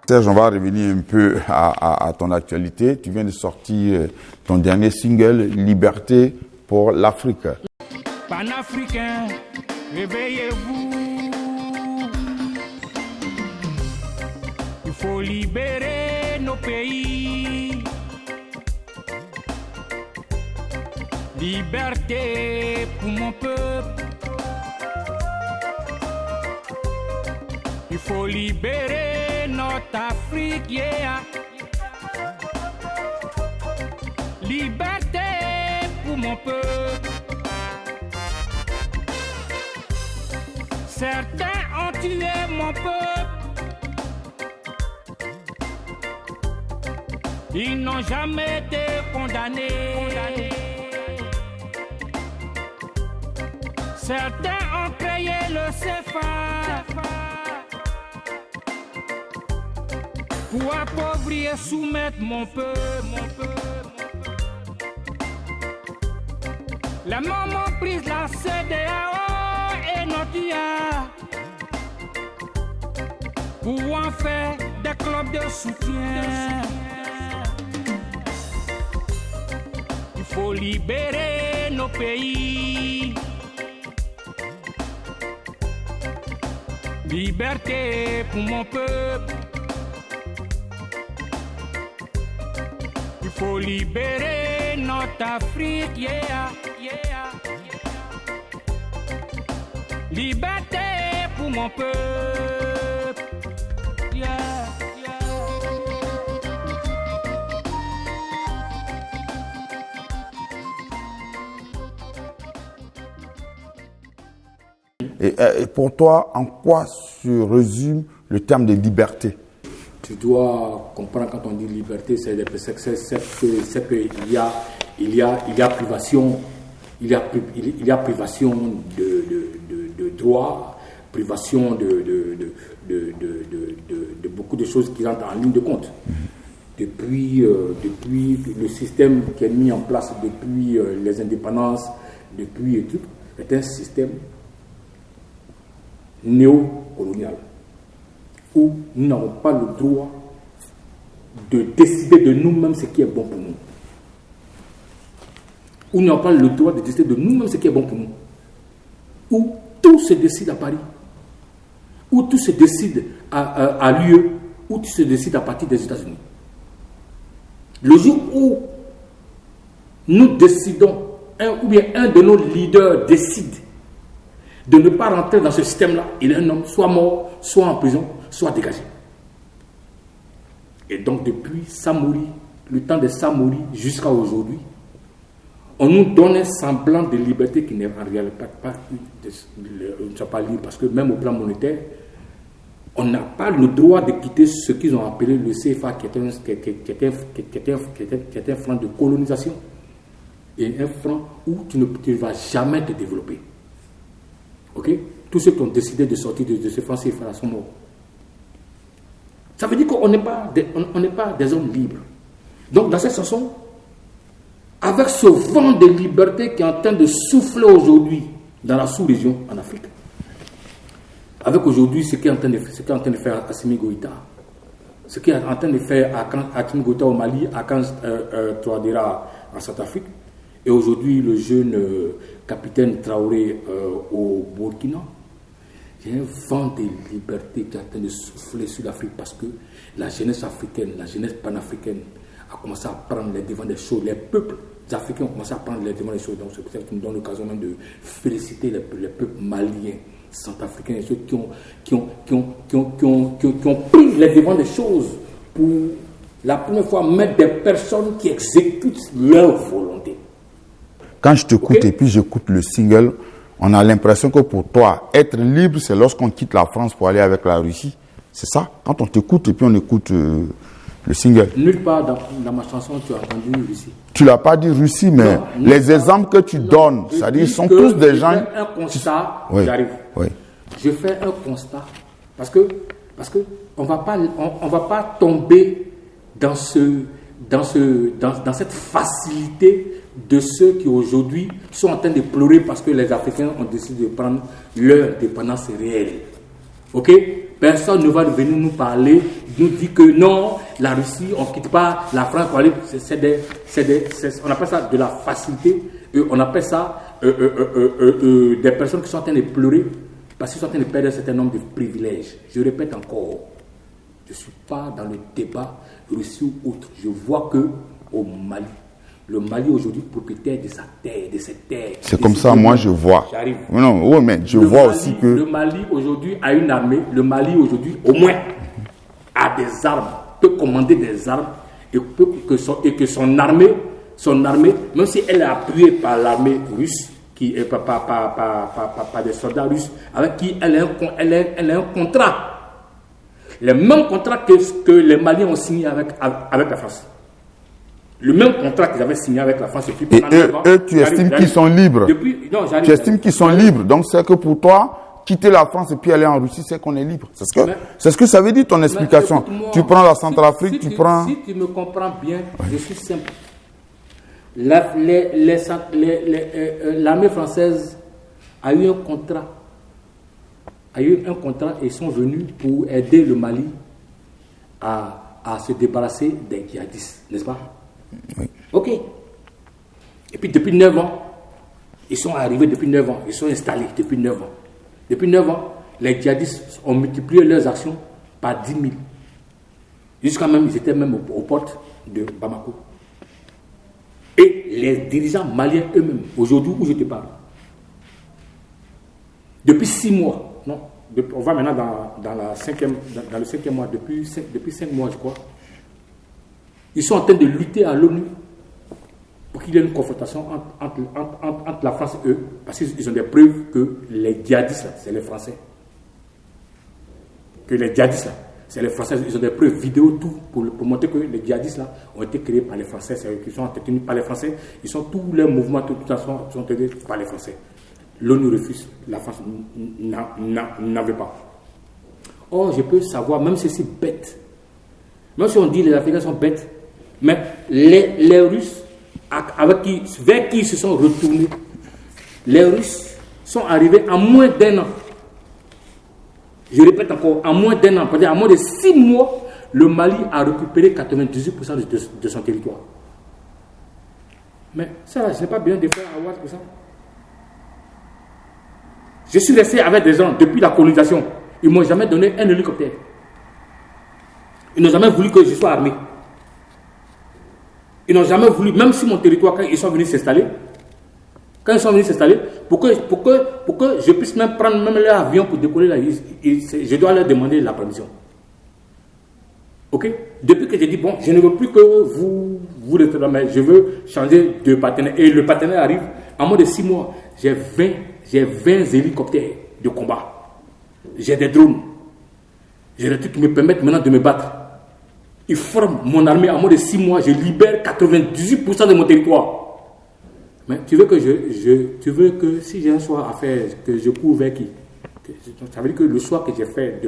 Serge, on va revenir un peu à ton actualité. Tu viens de sortir ton dernier single, Liberté pour l'Afrique. Panafricain, réveillez-vous. Il faut libérer nos pays. Liberté pour mon peuple. Il faut libérer notre Afrique, yeah. Liberté pour mon peuple. Certains ont tué mon peuple. Ils n'ont jamais été condamnés. Certains ont créé le CFA pour appauvrir et soumettre mon peuple. La maman prise la CEDEAO et notre pour en faire des clubs de soutien. Il faut libérer nos pays. Liberté pour mon peuple. Il faut libérer notre Afrique, yeah, yeah. Liberté pour mon peuple, yeah, Et pour toi, en quoi se résume le terme de liberté? Tu dois comprendre quand on dit liberté, c'est qu'il y a privation, il y a privation de droits, privation de beaucoup de choses qui rentrent en ligne de compte. Depuis le système qui est mis en place depuis les indépendances, depuis et tout, est un système néocolonial où nous n'avons pas le droit de décider de nous-mêmes ce qui est bon pour nous. Où nous n'avons pas le droit de décider de nous-mêmes ce qui est bon pour nous. Où tout se décide à Paris. Où tout se décide à l'UE. Où tout se décide à partir des États-Unis. Le jour où nous décidons, ou bien un de nos leaders décide de ne pas rentrer dans ce système-là, il est un homme soit mort, soit en prison, soit dégagé. Et donc depuis Samori, le temps de Samori jusqu'à aujourd'hui, on nous donne un semblant de liberté qui n'est en réalité pas libre, parce que même au plan monétaire, on n'a pas le droit de quitter ce qu'ils ont appelé le CFA, qui est un franc de colonisation, et un franc où tu ne vas jamais te développer. Ok? Tous ceux qui ont décidé de sortir de ce franc CFA sont morts. Ça veut dire qu'on n'est pas des hommes libres. Donc dans cette façon, avec ce vent de liberté qui est en train de souffler aujourd'hui dans la sous-région en Afrique, avec aujourd'hui ce qu'est en train de faire Assimi Goïta, ce qu'est en train de faire Assimi Goïta au Mali, Akan Touadéra en Centrafrique, et aujourd'hui le jeune capitaine Traoré au Burkina, il y a un vent de liberté qui est en train de souffler sur l'Afrique parce que la jeunesse africaine, la jeunesse panafricaine a commencé à prendre les devants des choses. Les peuples africains ont commencé à prendre les devants des choses. Donc c'est pour ça que nous donnons l'occasion même de féliciter les peuples maliens, centrafricains et ceux qui ont pris les devants des choses pour la première fois mettre des personnes qui exécutent leur volonté. Quand je t'écoute et puis j'écoute le single, on a l'impression que pour toi, être libre, c'est lorsqu'on quitte la France pour aller avec la Russie. C'est ça? Quand on t'écoute et puis on écoute le single. Nulle part dans ma chanson, tu as entendu Russie. Tu l'as pas dit Russie, mais non, les exemples que tu donnes, c'est-à-dire ils sont tous des gens... Je fais un constat, oui, j'arrive. Oui. Je fais un constat parce que on va pas tomber dans cette facilité de ceux qui aujourd'hui sont en train de pleurer parce que les Africains ont décidé de prendre leur dépendance réelle. Ok? Personne ne va venir nous parler nous dit que non, la Russie, on ne quitte pas la France pour aller. On appelle ça de la facilité. On appelle ça des personnes qui sont en train de pleurer parce qu'ils sont en train de perdre un certain nombre de privilèges. Je répète encore, je ne suis pas dans le débat Russie ou autre. Je vois que au Mali, le Mali aujourd'hui propriétaire de sa terre, de ses terres. C'est comme ça, moi je vois. J'arrive. Non, oui, mais je vois aussi que... Le Mali aujourd'hui a une armée. Le Mali aujourd'hui, au moins, a des armes, peut commander des armes et que son armée, même si elle est appuyée par l'armée russe, qui est par des soldats russes, avec qui elle a un contrat. Le même contrat que les Maliens ont signé avec la France. Le même contrat qu'ils avaient signé avec la France. Et eux, tu estimes qu'ils sont libres. Tu estimes qu'ils sont libres. Donc c'est que pour toi, quitter la France et puis aller en Russie, c'est qu'on est libre. C'est ce que ça veut dire ton explication. Tu prends la Centrafrique, tu prends... Si tu me comprends bien, je suis simple. L'armée française a eu un contrat. Et ils sont venus pour aider le Mali à se débarrasser des djihadistes, n'est-ce pas? Oui. Ok. Et puis depuis 9 ans, ils sont arrivés depuis 9 ans, ils sont installés depuis 9 ans. Depuis 9 ans, les djihadistes ont multiplié leurs actions par 10 000. Jusqu'à même, ils étaient même aux portes de Bamako. Et les dirigeants maliens eux-mêmes, aujourd'hui où je te parle, depuis 6 mois, non, on va maintenant dans le 5e mois, depuis 5 mois je crois, ils sont en train de lutter à l'ONU pour qu'il y ait une confrontation entre la France et eux, parce qu'ils ont des preuves que les djihadistes, c'est les Français. Que les djihadistes, c'est les Français. Ils ont des preuves vidéo, tout, pour montrer que les djihadistes là, ont été créés par les Français, qu'ils sont entretenus par les Français. Ils sont tous leurs mouvements, tout ça, sont tenus par les Français. L'ONU refuse, la France n'avait pas. Or, je peux savoir, même si c'est bête, même si on dit que les Africains sont bêtes, mais les Russes, vers qui ils se sont retournés, les Russes sont arrivés en moins d'1 an. Je répète encore, en moins d'1 an, c'est-à-dire en moins de 6 mois, le Mali a récupéré 98% de son territoire. Mais ça, je n'ai pas besoin de faire avoir pour ça. Je suis resté avec des gens depuis la colonisation. Ils ne m'ont jamais donné un hélicoptère. Ils n'ont jamais voulu que je sois armé. Ils n'ont jamais voulu, même si mon territoire, quand ils sont venus s'installer, pour que je puisse même prendre même leur avion pour décoller là, je dois leur demander la permission. Ok? Depuis que j'ai dit, bon, je ne veux plus que vous le faites, mais je veux changer de partenaire. Et le partenaire arrive, en moins de 6 mois, j'ai 20 hélicoptères de combat. J'ai des drones. J'ai des trucs qui me permettent maintenant de me battre. Ils forment mon armée en moins de 6 mois. Je libère 98% de mon territoire. Mais tu veux que si j'ai un choix à faire, que je cours vers qui? Ça veut dire que le choix que j'ai fait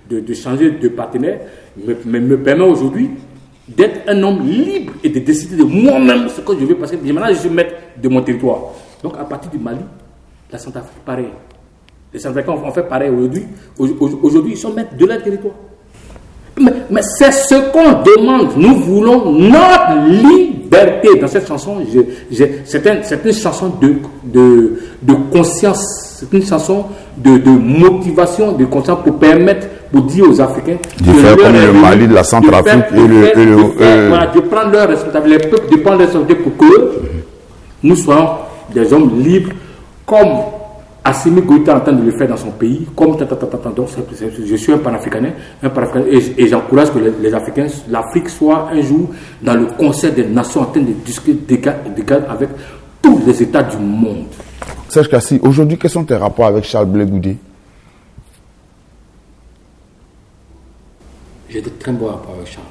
de changer de partenaire me permet aujourd'hui d'être un homme libre et de décider de moi-même ce que je veux, parce que maintenant je suis maître de mon territoire. Donc à partir du Mali, la Centrafrique, pareil. Les Centrafricains ont fait pareil aujourd'hui. Aujourd'hui, ils sont maîtres de leur territoire. Mais c'est ce qu'on demande. Nous voulons notre liberté. Dans cette chanson, c'est une chanson de conscience. C'est une chanson de motivation, de conscience pour permettre, pour dire aux Africains de faire comme le Mali, de la Centrafrique de prendre leur responsabilité, les peuples de prendre leur responsabilité pour que nous soyons des hommes libres, comme Assimi Goïta est en train de le faire dans son pays, comme donc je suis un panafricanais, et j'encourage que les Africains, l'Afrique soit un jour dans le concert des nations en train de discuter d'égal avec tous les États du monde. Serge Kassi, aujourd'hui, quels sont tes rapports avec Charles Blé Goudé? J'ai de très bons rapports avec Charles.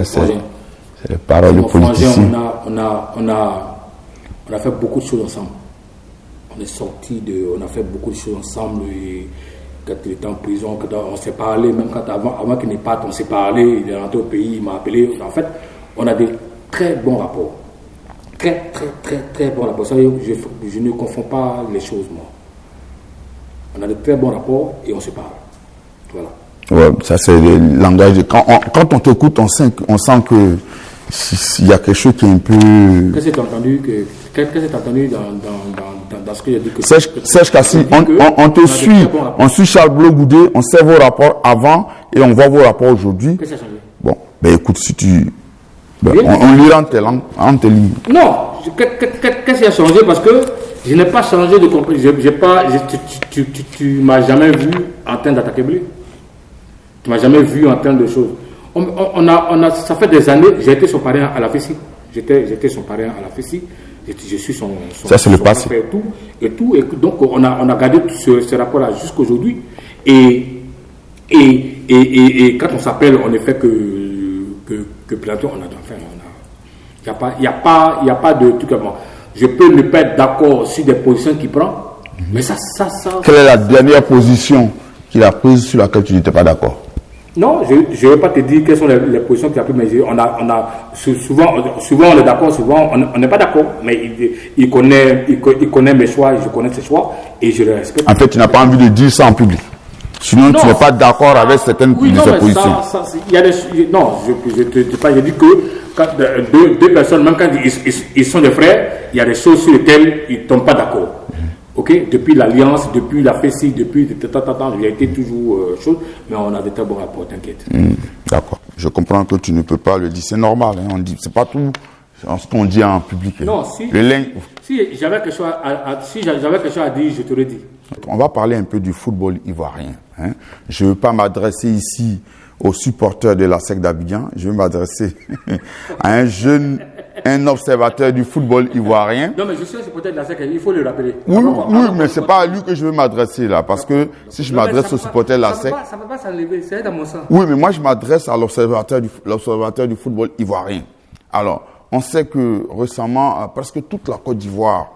C'est les paroles de politiciens. On a fait beaucoup de choses ensemble. On a fait beaucoup de choses ensemble. Et quand il était en prison, quand on s'est parlé, même avant qu'il ne parte, on s'est parlé. Il est rentré au pays, il m'a appelé. En fait, on a des très bons rapports. Très bons rapports. Ça, je ne confonds pas les choses, moi. On a de très bons rapports et on se parle. Voilà. Ouais, ça c'est le langage. Quand on t'écoute, on sent que il y a quelque chose qui est un peu. Qu'est-ce que tu as entendu dans ce que j'ai dit que Serge Kassi, on te suit. On suit Charles Blot-Goudé, on sait vos rapports avant et on voit vos rapports aujourd'hui. Qu'est-ce qui a changé? Bon, ben écoute, si tu. Ben, on lira en tes lignes. Non, qu'est-ce qui a changé? Parce que je n'ai pas changé de compréhension. Tu m'as jamais vu en train d'attaquer Blé. Tu m'as jamais vu en train de choses. Ça fait des années, j'ai été son parrain à la FESI. J'étais son parrain à la FESI. Je suis son ça, c'est le passé. Et donc, on a gardé ce rapport-là jusqu'aujourd'hui. Et quand on s'appelle, on ne fait que planter, il n'y a pas de truc. Je peux ne pas être d'accord sur des positions qu'il prend, mais ça. Quelle est la dernière position qu'il a prise sur laquelle tu n'étais pas d'accord? Non, je ne vais pas te dire quelles sont les positions qu'il a prises, mais souvent on est d'accord, souvent on n'est pas d'accord, mais il connaît mes choix, je connais ses choix et je les respecte. En fait, tu n'as pas envie de dire ça en public. Sinon, tu n'es pas d'accord avec certaines de ses positions. Je te dis pas, je dis que quand deux personnes, même quand ils sont des frères, il y a des choses sur lesquelles ils ne tombent pas d'accord. Ok, depuis l'Alliance, depuis la FESI, depuis il a été toujours chose, mais on a de très bons rapports, t'inquiète. D'accord. Je comprends que tu ne peux pas le dire, c'est normal. Hein, on dit, c'est pas tout ce qu'on dit en public. Non, si j'avais quelque chose à dire, je te le dis. On va parler un peu du football ivoirien. Hein. Je ne veux pas m'adresser ici aux supporters de la SEC d'Abidjan. Je veux m'adresser à un observateur du football ivoirien. Non, mais je suis un supporter de la SEC, il faut le rappeler. Oui, mais ce n'est pas à lui que je veux m'adresser là, parce que si je m'adresse aux supporters de la SEC... Ça ne peut pas s'enlever, c'est dans mon sens. Oui, mais moi je m'adresse à l'observateur du football ivoirien. Alors, on sait que récemment, presque toute la Côte d'Ivoire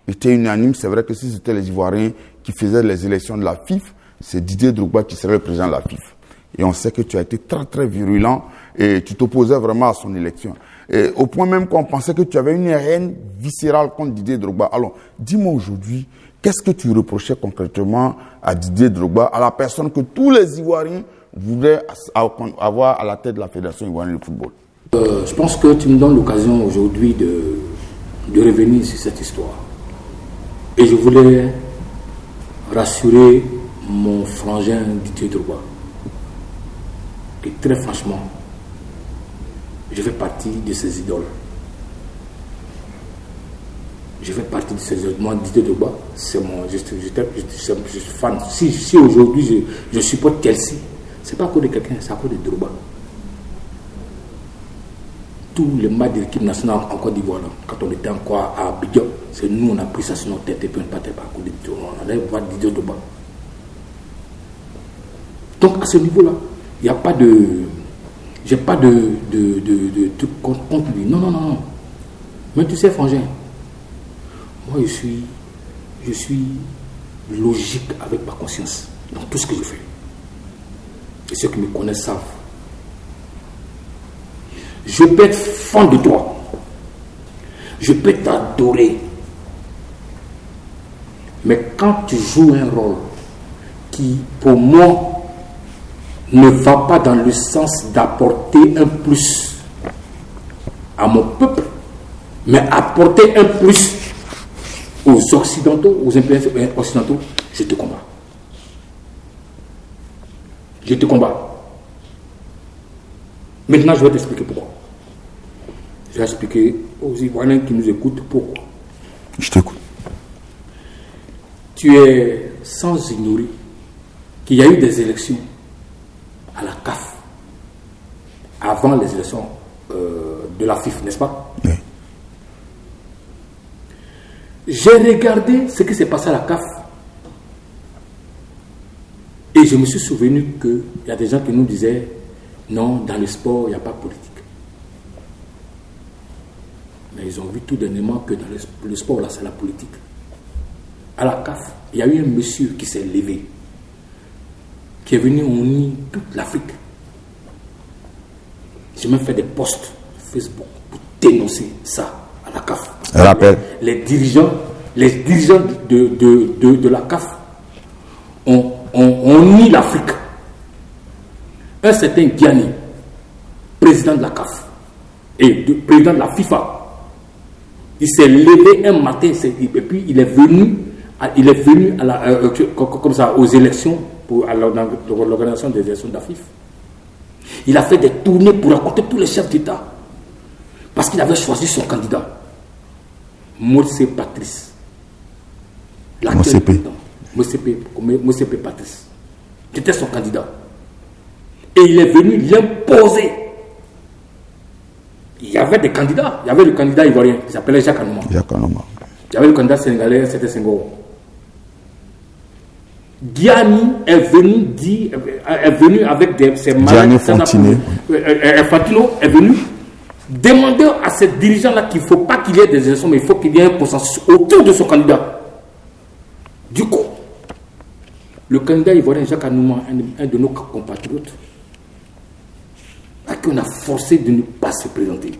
était unanime. C'est vrai que si c'était les Ivoiriens qui faisaient les élections de la FIF, c'est Didier Drogba qui serait le président de la FIF. Et on sait que tu as été très très virulent et tu t'opposais vraiment à son élection. Et au point même qu'on pensait que tu avais une haine viscérale contre Didier Drogba. Alors, dis-moi aujourd'hui, qu'est-ce que tu reprochais concrètement à Didier Drogba, à la personne que tous les Ivoiriens voulaient avoir à la tête de la Fédération ivoirienne de football? Je pense que tu me donnes l'occasion aujourd'hui de revenir sur cette histoire. Et je voulais rassurer mon frangin Didier Drogba. Et très franchement, je fais partie de ses idoles. Je fais partie de ses idoles. Moi, Didier Drogba, c'est mon. Je suis fan. Si aujourd'hui je supporte Chelsea, c'est pas à cause de quelqu'un, c'est à cause de Drogba. Tous les matchs de l'équipe nationale en Côte d'Ivoire, quand on était encore à Abidjan, c'est nous, on a pris ça sur notre tête et puis on ne partait pas à cause de Drogba. On allait voir Didier Drogba. Donc à ce niveau-là, il n'y a pas de. J'ai pas de truc contre lui. Non. Mais tu sais, frangin, moi je suis logique avec ma conscience dans tout ce que je fais. Et ceux qui me connaissent savent. Je peux être fan de toi. Je peux t'adorer. Mais quand tu joues un rôle qui, pour moi, ne va pas dans le sens d'apporter un plus à mon peuple, mais apporter un plus aux Occidentaux, aux impérialistes occidentaux, je te combats. Je te combats. Maintenant, je vais t'expliquer pourquoi. Je vais expliquer aux Ivoiriens qui nous écoutent pourquoi. Je t'écoute. Tu es sans ignorer qu'il y a eu des élections à la CAF avant les élections de la FIF, n'est-ce pas? Oui. J'ai regardé ce qui s'est passé à la CAF et je me suis souvenu qu'il y a des gens qui nous disaient non, dans le sport, il n'y a pas de politique. Mais ils ont vu tout dernièrement que dans le sport, là, c'est la politique. À la CAF, il y a eu un monsieur qui s'est levé, qui est venu unir toute l'Afrique. J'ai même fait des posts sur Facebook pour dénoncer ça à la CAF. Rappel. Les dirigeants de la CAF ont uni l'Afrique. un certain Gianni, président de la CAF et président de la FIFA, il s'est levé un matin et puis il est venu à comme ça, aux élections, à l'organisation des élections d'AFIF. Il a fait des tournées pour rencontrer tous les chefs d'État parce qu'il avait choisi son candidat, Motsepe Patrice. Motsepe Patrice. C'était son candidat. Et il est venu l'imposer. Il y avait des candidats. Il y avait le candidat ivoirien qui s'appelait Jacques Anouma. Il y avait le candidat sénégalais, c'était Senghor. Gianni est venu avec ses malades. Infantino est venu demander à ces dirigeants-là qu'il ne faut pas qu'il y ait des élections, mais il faut qu'il y ait un consensus autour de son candidat. Du coup, le candidat ivoirien Jacques Anouma, un de nos compatriotes, à qui on a forcé de ne pas se présenter.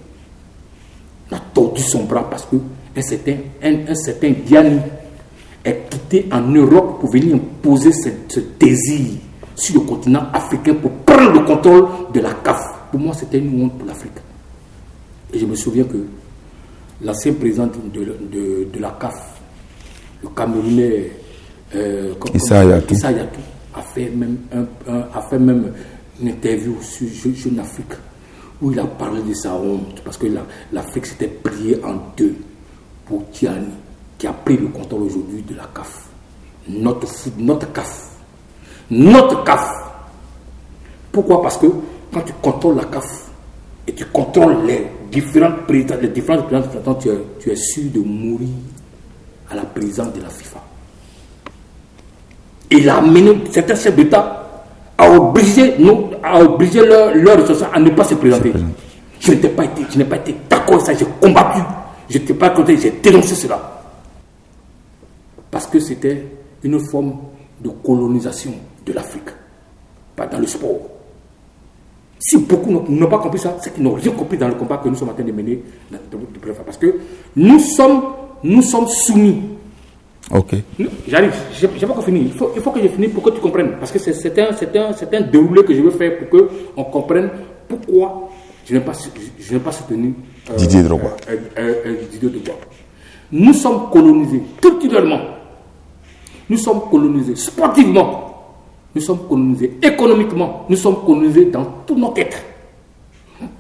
On a tordu son bras parce que un certain Gianni est quitté en Europe pour venir imposer ce désir sur le continent africain pour prendre le contrôle de la CAF. Pour moi, c'était une honte pour l'Afrique. Et je me souviens que l'ancien président de la CAF, le Camerounais Issa Hayatou, a fait même une interview sur Jeune Afrique où il a parlé de sa honte parce que l'Afrique s'était pliée en deux pour Gianni, qui a pris le contrôle aujourd'hui de la CAF. Notre CAF. Pourquoi? Parce que quand tu contrôles la CAF et tu contrôles les différents présidents, tu es sûr de mourir à la présidence de la FIFA. Et il a amené certains chefs d'État à obliger leurs ressortissants à ne pas se présenter. Je n'ai pas été d'accord avec ça, j'ai combattu. Je n'étais pas content, j'ai dénoncé cela. Parce que c'était une forme de colonisation de l'Afrique, pas dans le sport. Si beaucoup n'ont pas compris ça, c'est qu'ils n'ont rien compris dans le combat que nous sommes en train de mener. Parce que nous sommes soumis. Ok. J'arrive, je n'ai pas encore fini. Il faut que je finisse pour que tu comprennes. Parce que c'est un déroulé que je veux faire pour qu'on comprenne pourquoi je n'ai pas soutenu Didier Drogba. Nous sommes colonisés culturellement. Nous sommes colonisés sportivement. Nous sommes colonisés économiquement. Nous sommes colonisés dans tous nos quêtes.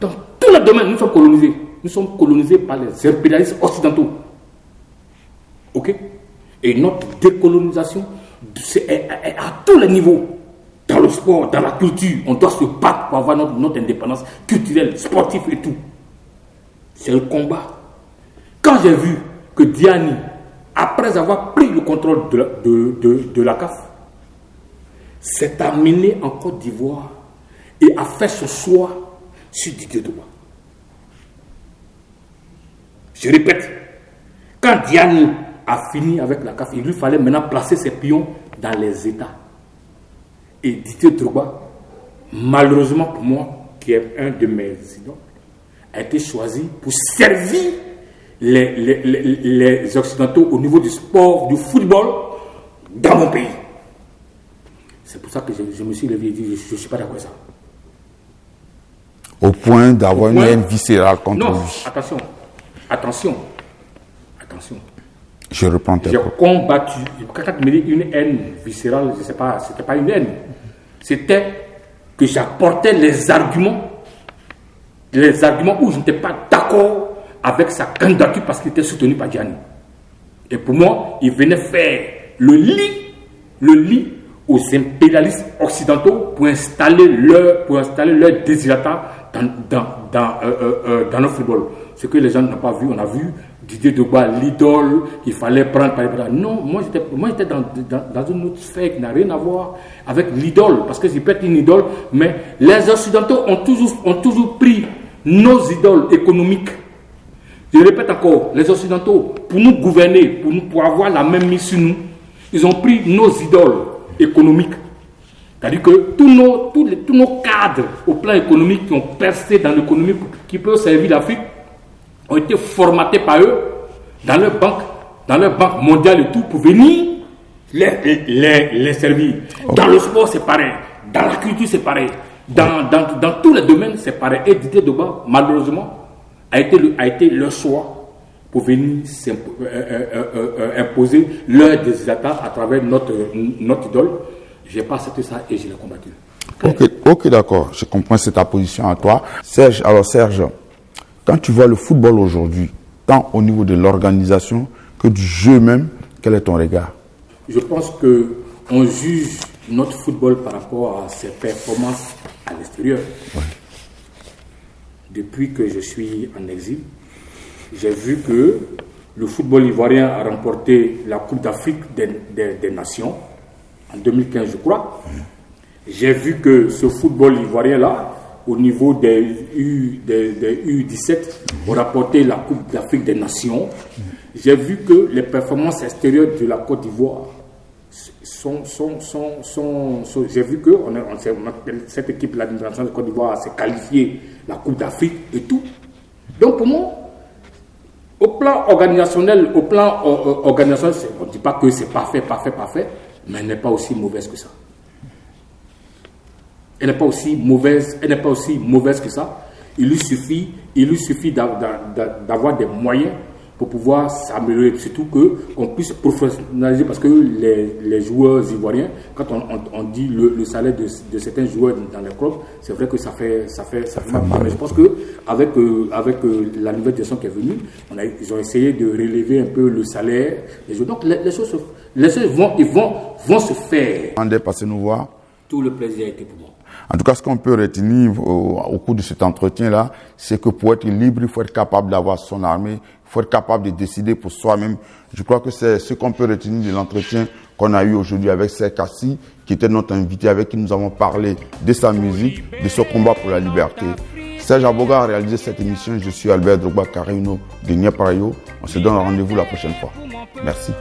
Dans tous les domaines, nous sommes colonisés. Nous sommes colonisés par les impérialistes occidentaux. Ok? Et notre décolonisation est à tous les niveaux. Dans le sport, dans la culture, on doit se battre pour avoir notre indépendance culturelle, sportive et tout. C'est le combat. Quand j'ai vu que Gianni, après avoir pris le contrôle de la CAF, s'est amené en Côte d'Ivoire et a fait ce choix sur Didier Drogba. Je répète, quand Gianni a fini avec la CAF, il lui fallait maintenant placer ses pions dans les États. Et Didier Drogba, malheureusement pour moi, qui est un de mes idoles, a été choisi pour servir les Occidentaux au niveau du sport, du football, dans mon pays. C'est pour ça que je me suis levé et dit, je ne suis pas d'accord avec ça. Au point d'avoir une haine viscérale contre lui. Non, attention. Je reprends tes propos. J'ai combattu. Quand tu me dis une haine viscérale, je ne sais pas, c'était pas une haine. C'était que j'apportais les arguments où je n'étais pas d'accord avec sa candidature parce qu'il était soutenu par Gianni. Et pour moi, il venait faire le lit aux impérialistes occidentaux pour installer leur désirata dans notre football. Ce que les gens n'ont pas vu, on a vu Didier Drogba, l'idole, il fallait prendre par exemple. Non, moi j'étais dans une autre sphère qui n'a rien à voir avec l'idole, parce que c'est peut-être une idole, mais les Occidentaux ont toujours pris nos idoles économiques. Je répète encore, les Occidentaux, pour nous gouverner, pour avoir la même mise sur nous, ils ont pris nos idoles économiques. C'est-à-dire que tous nos cadres au plan économique qui ont percé dans l'économie, qui peuvent servir l'Afrique, ont été formatés par eux dans leur banque mondiale et tout pour venir les servir. Okay. Dans le sport, c'est pareil. Dans la culture, c'est pareil. Dans tous les domaines, c'est pareil. Et Didier Drogba, malheureusement, a été leur choix pour venir imposer leur désir à travers notre idole. Je n'ai pas accepté ça et je l'ai combattu. Ok, d'accord. Je comprends, c'est ta position à toi. Serge, quand tu vois le football aujourd'hui, tant au niveau de l'organisation que du jeu même, quel est ton regard? Je pense qu'on juge notre football par rapport à ses performances à l'extérieur. Ouais. Depuis que je suis en exil, j'ai vu que le football ivoirien a remporté la Coupe d'Afrique des Nations en 2015, je crois. J'ai vu que ce football ivoirien-là, au niveau des U17, a remporté la Coupe d'Afrique des Nations. J'ai vu que les performances extérieures de la Côte d'Ivoire j'ai vu que cette équipe, l'administration de Côte d'Ivoire, s'est qualifiée la Coupe d'Afrique et tout. Donc pour moi, au plan organisationnel, on ne dit pas que c'est parfait, mais elle n'est pas aussi mauvaise que ça. Elle n'est pas aussi mauvaise que ça. Il lui suffit d'avoir des moyens pour pouvoir s'améliorer, surtout qu'on puisse professionnaliser, parce que les joueurs ivoiriens, quand on dit le salaire de certains joueurs dans les clubs, c'est vrai que ça fait mal. Mais je pense qu'avec la nouvelle direction qui est venue, ils ont essayé de relever un peu le salaire des joueurs. Donc les choses vont se faire. André, passez nous voir. Tout le plaisir a été pour moi. En tout cas, ce qu'on peut retenir au cours de cet entretien-là, c'est que pour être libre, il faut être capable d'avoir son armée, il faut être capable de décider pour soi-même. Je crois que c'est ce qu'on peut retenir de l'entretien qu'on a eu aujourd'hui avec Serge Kassi, qui était notre invité, avec qui nous avons parlé de sa musique, de son combat pour la liberté. Serge Aboga a réalisé cette émission. Je suis Albert Drogba Carino de Niaparayo. On se donne rendez-vous la prochaine fois. Merci.